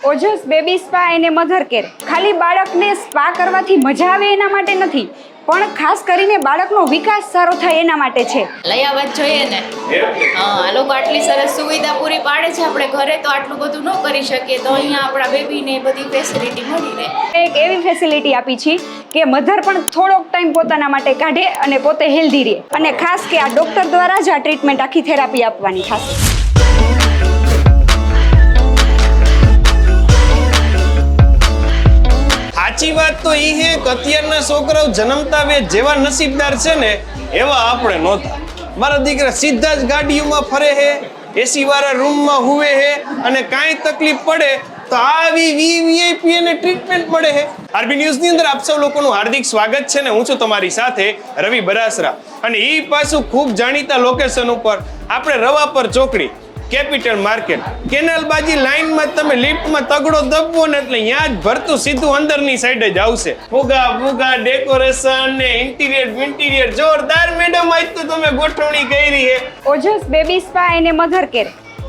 ઓજસ baby spa અને mother care ખાલી બાળકને સ્પા કરવાથી મજા આવે એના માટે નથી, પણ ખાસ કરીને બાળકનો વિકાસ સારો થાય એના માટે છે. લઈ આવવા જ જોઈએ ને. આ લોકો આટલી સરસ સુવિધા પૂરી પાડે છે, આપણે ઘરે તો આટલું બધું ન કરી શકીએ, તો અહીંયા આપણા બેબીને બધી ફેસિલિટી મળી રહે. એક એવી ફેસિલિટી આપી છે કે મધર પણ થોડોક ટાઈમ પોતાના માટે કાઢે અને પોતે હેલ્ધી રહે, અને ખાસ કે આ ડોક્ટર દ્વારા જ આ ટ્રીટમેન્ટ આખી થેરાપી આપવાની થશે. સાચી વાત તો એ છે કે અત્યારના છોકરાઓ જન્મતા બે જેવા નસીબદાર છે ને એવા આપણે નહોતા. મારા દીકરા સીધા જ ગાડીઓમાં ફરે છે, એસી વાળા રૂમમાં હુવે છે, અને કાંઈ તકલીફ પડે તો આવી વીઆઈપી ને ટ્રીટમેન્ટ મળે છે. આરબી ન્યૂઝ ની અંદર આપ સૌ લોકોનું હાર્દિક સ્વાગત છે ને હું છું તમારી સાથે રવિ બરાસરા, અને એ પાછું ખૂબ જાણીતા લોકેશન ઉપર આપણે રવાપર ચોકડી કેપિટલ માર્કેટ કેનાલ બાજી લાઈનમાં તમે લિફ્ટમાં તગડો દબવો ને એટલે ત્યાં જ ભરતું સીધું અંદરની સાઈડ જ આવશે. ફુગા ડેકોરેશન ને ઇન્ટિરિયર જોરદાર મેડમ, આજ તો તમે ગોઠવણી કરી છે. ઓજસ બેબી સ્પા અને મધર કેર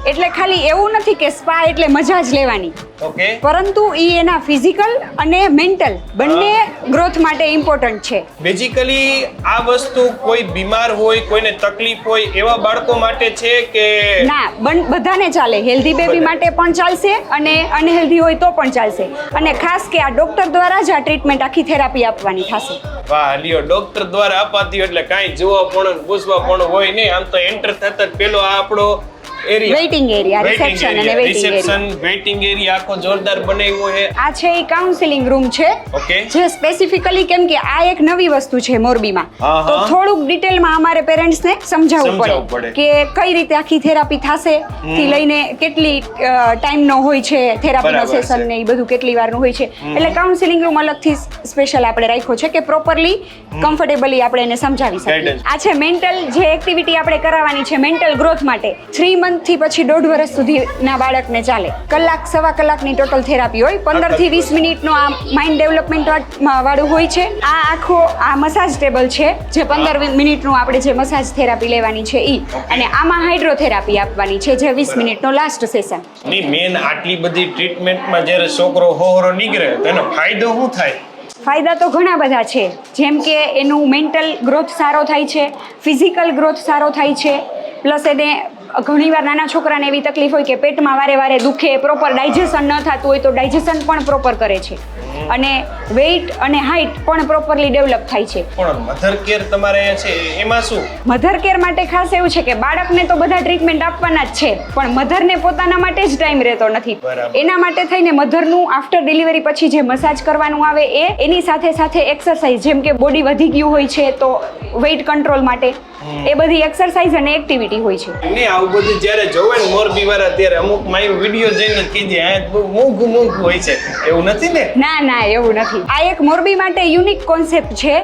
એટલે ખાલી એવું નથી કે સ્પા એટલે મજા જ લેવાની, ઓકે, પરંતુ એના ફિઝિકલ અને મેન્ટલ બંને ગ્રોથ માટે ઇમ્પોર્ટન્ટ છે. બેઝિકલી આ વસ્તુ કોઈ બીમાર હોય, કોઈને તકલીફ હોય એવા બાળકો માટે છે કે ના, બધાને ચાલે. હેલ્ધી બેબી માટે પણ ચાલશે અને અનહેલ્ધી હોય તો પણ ચાલશે, અને ખાસ કે આ ડોક્ટર દ્વારા જ આ ટ્રીટમેન્ટ આખી થેરાપી આપવાની થશે. વાહ લ્યો, ડોક્ટર દ્વારા અપાતી એટલે કાંઈ જોવા પણ પૂછવા પણ હોય નહીં. આમ તો એન્ટર થતા જ પેલો આ આપણો વેઇટિંગ એરિયા, રિસેપ્શન અને વેઇટિંગ એરિયા આખો જોરદાર બનાવ્યો છે. આ છે એ કાઉન્સેલિંગ રૂમ છે, ઓકે, જે સ્પેસિફિકલી કેમ કે આ એક નવી વસ્તુ છે મોરબીમાં, તો થોડુંક ડિટેલમાં અમારે પેરેન્ટ્સને સમજાવવું પડે કે કઈ રીતે આખી થેરાપી થશે, થી લઈને કેટલી ટાઈમનો હોય છે થેરાપીનો સેશન ને એ બધું કેટલી વારનું હોય છે. એટલે કાઉન્સેલિંગ રૂમ અલગથી સ્પેશિયલ આપણે રાખ્યો છે કે પ્રોપરલી કમ્ફર્ટેબલી આપણે એને સમજાવી શકીએ. આ છે મેન્ટલ જે એક્ટિવિટી આપણે કરાવવાની છે મેન્ટલ ગ્રોથ માટે. 3 મંથ થી પછી 1.5 વર્ષ સુધીના બાળકને ચાલે. કલાક સવા કલાકની ટોટલ થેરાપી હોય. 15 થી 20 મિનિટનો આ માઇન્ડ ડેવલપમેન્ટ વાળું હોય છે. આ આખો આ મસાજ ટેબલ છે, જે 15 મિનિટનું આપણે જે મસાજ થેરાપી લેવાની છે ઈ, અને આમાં હાઇડ્રોથેરાપી આપવાની છે, જે 20 મિનિટનો લાસ્ટ સેશન. ની મેન આટલી બધી ટ્રીટમેન્ટમાં જ્યારે છોકરો હોરો નીકળે તો એનો ફાયદો શું થાય? ફાયદા તો ઘણા બધા છે, જેમ કે એનું મેન્ટલ ગ્રોથ સારો થાય છે, ફિઝિકલ ગ્રોથ સારો થાય છે, પ્લસ એને ઘણીવાર નાના છોકરાને એવી તકલીફ હોય કે પેટમાં વારે દુખે, પ્રોપર ડાયજેશન ન થતું હોય તો ડાયજેશન પણ પ્રોપર કરે છે, અને વેઇટ અને હાઇટ પણ પ્રોપરલી ડેવલપ થાય છે. પણ મધર કેર તમારે છે એમાં શું? મધર કેર માટે ખાસ એવું છે કે બાળકને તો બધા ટ્રીટમેન્ટ આપવાના જ છે, પણ મધરને પોતાના માટે જ ટાઈમ રહેતો નથી. એના માટે થઈને મધરનું આફ્ટર ડિલિવરી પછી જે મસાજ કરવાનું આવે એની સાથે એક્સરસાઇઝ, જેમ કે બોડી વધી ગયું હોય છે તો વેઇટ કંટ્રોલ માટે એ બધી એક્સરસાઇઝ અને એક્ટિવિટી હોય છે. ને આવું બધું જ્યારે જોવે ને મોરબી વાળા ત્યારે અમુક મારી વિડીયો જોઈને કીધી આ બહુ મોંઘું હોય છે, એવું નથી ને? ના, એવું નથી. આ એક મોરબી માટે યુનિક કોન્સેપ્ટ છે,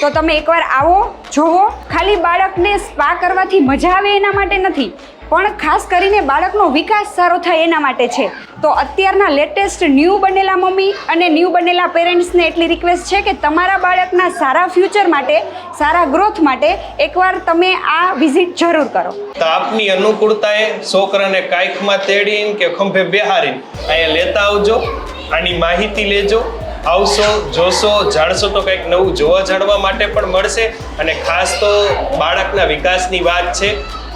તો તમે એકવાર આવો, જોવો. ખાલી બાળકને સ્પા કરવાથી મજા આવે એના માટે નથી, પણ ખાસ કરીને બાળકનો વિકાસ સારો થાય એના માટે છે. તો અત્યારના લેટેસ્ટ ન્યૂ બનેલા મમ્મી અને ન્યૂ બનેલા પેરેન્ટ્સને એટલી રિક્વેસ્ટ છે કે તમારા બાળકના સારા ફ્યુચર માટે, સારા ગ્રોથ માટે એકવાર તમે આ વિઝિટ જરૂર કરો. તો આપની અનુકૂળતાએ છોકરાને કાંઈકમાં તેડીને કે ખંભે બેહારીને અહીંયા લેતા આવજો, આની માહિતી લેજો. આવશો, જોશો, જાણશો તો કંઈક નવું જોવા જાણવા માટે પણ મળશે. અને ખાસ તો બાળકના વિકાસની વાત છે,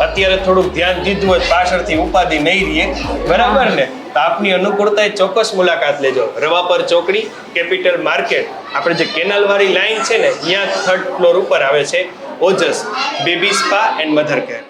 અત્યારે થોડુંક ધ્યાન દીધું હોય પાછળથી ઉપાધિ નહીં રહીએ, બરાબર ને? તો આપની અનુકૂળતાએ ચોક્કસ મુલાકાત લેજો. રવાપર ચોકડી કેપિટલ માર્કેટ, આપણે જે કેનાલ વાળી લાઈન છે ને, અહીંયા 3rd ફ્લોર ઉપર આવે છે Ojas baby spa and mother care.